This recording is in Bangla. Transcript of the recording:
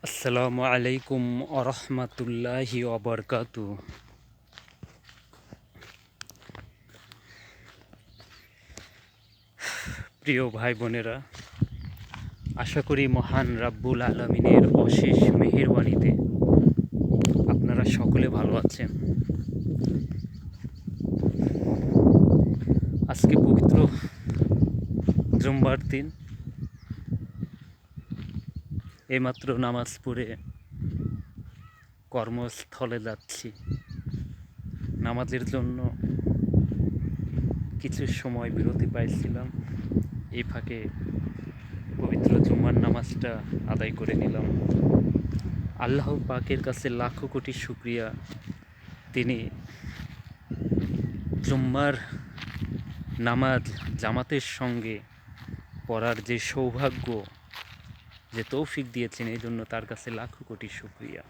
আসসালামু আলাইকুম আরহামাতুল্লাহি ওয়াবারকাতু। প্রিয় ভাই বোনেরা, আশা করি মহান রাব্বুল আলামিনের অশেষ মেহেরবানিতে আপনারা সকলে ভালো আছেন। আজকে পবিত্র জুম্মার দিন, এইমাত্র নামাজ পড়ে কর্মস্থলে যাচ্ছি। নামাজের জন্য কিছু সময় বিরতি পাইছিলাম, এই ফাঁকে পবিত্র জুম্মার নামাজটা আদায় করে নিলাম। আল্লাহ পাকের কাছে লাখো কোটি শুকরিয়া, তিনি জুম্মার নামাজ জামাতের সঙ্গে পড়ার যে সৌভাগ্য, যে তৌফিক দিয়েছেন, এই জন্য তার কাছে লাখো কোটি শুকরিয়া।